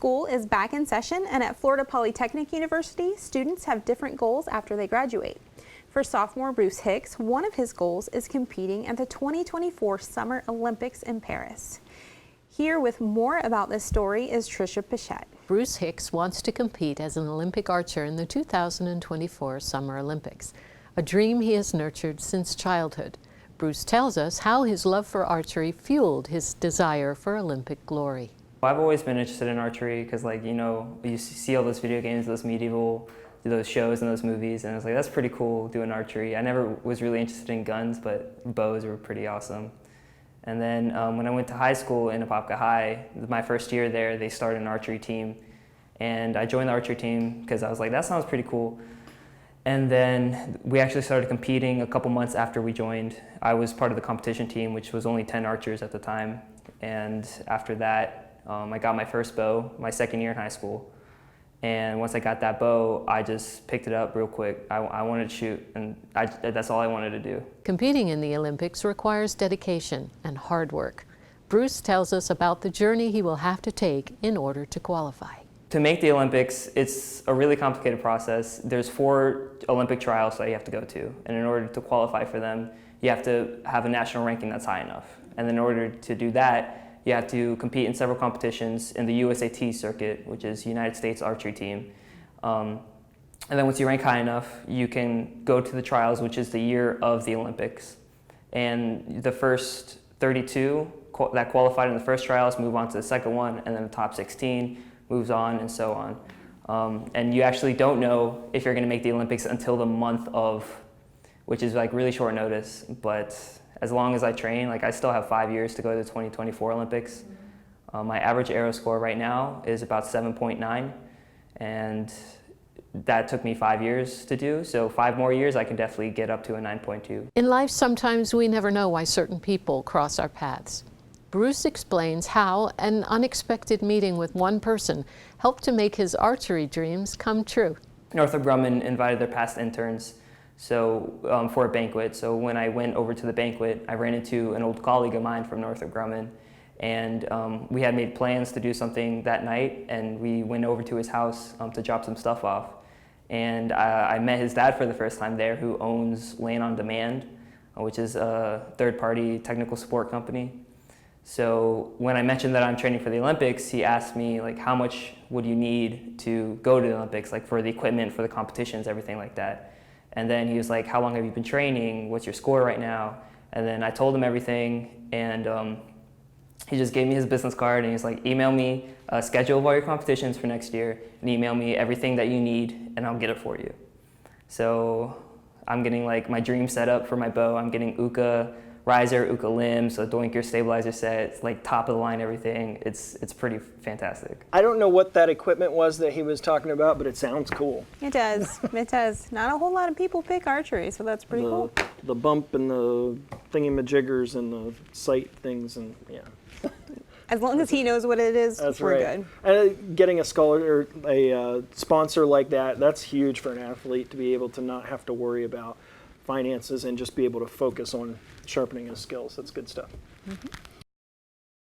School is back in session, and at Florida Polytechnic University, students have different goals after they graduate. For sophomore Bruce Hicks, one of his goals is competing at the 2024 Summer Olympics in Paris. Here with more about this story is Trisha Pichette. Bruce Hicks wants to compete as an Olympic archer in the 2024 Summer Olympics, a dream he has nurtured since childhood. Bruce tells us how his love for archery fueled his desire for Olympic glory. I've always been interested in archery because, you see all those video games, those those shows and those movies, and I was like, that's pretty cool doing archery. I never was really interested in guns, but bows were pretty awesome. And then when I went to high school in Apopka High, my first year there, they started an archery team. And I joined the archery team because I was like, that sounds pretty cool. And then we actually started competing a couple months after we joined. I was part of the competition team, which was only 10 archers at the time. And after that, I got my first bow my second year in high school. And once I got that bow, I just picked it up real quick. I wanted to shoot, and that's all I wanted to do. Competing in the Olympics requires dedication and hard work. Bruce tells us about the journey he will have to take in order to qualify. To make the Olympics, it's a really complicated process. There's 4 Olympic trials that you have to go to, and in order to qualify for them, you have to have a national ranking that's high enough. And in order to do that, you have to compete in several competitions in the USAT circuit, which is United States Archery Team. And then once you rank high enough, you can go to the trials, which is the year of the Olympics. And the first 32 that qualified in the first trials move on to the second one, and then the top 16 moves on, and so on. And you actually don't know if you're going to make the Olympics until the month of, which is like really short notice. But as long as I train, I still have 5 years to go to the 2024 Olympics. My average arrow score right now is about 7.9, and that took me 5 years to do. So 5 more years, I can definitely get up to a 9.2. In life, sometimes we never know why certain people cross our paths. Bruce explains how an unexpected meeting with one person helped to make his archery dreams come true. Northrop Grumman invited their past interns for a banquet. So when I went over to the banquet, I ran into an old colleague of mine from Northrop Grumman, and we had made plans to do something that night, and we went over to his house to drop some stuff off. And I met his dad for the first time there, who owns Land on Demand, which is a third-party technical support company. So when I mentioned that I'm training for the Olympics, he asked me, how much would you need to go to the Olympics, for the equipment, for the competitions, everything like that. And then he was like, how long have you been training? What's your score right now? And then I told him everything, and he just gave me his business card, and he's like, email me a schedule of all your competitions for next year, and email me everything that you need, and I'll get it for you. So I'm getting my dream setup for my bow. I'm getting Uka riser, Uka limbs, a Doinker stabilizer set. It's top of the line everything. It's pretty fantastic. I don't know what that equipment was that he was talking about, but it sounds cool. It does. It does. Not a whole lot of people pick archery, so that's pretty cool. The bump and the thingamajiggers and the sight things, and yeah. As long as he knows what it is, That's we're right. good. Getting a scholar or a sponsor like that, that's huge for an athlete, to be able to not have to worry about finances and just be able to focus on sharpening his skills. That's good stuff. Mm-hmm.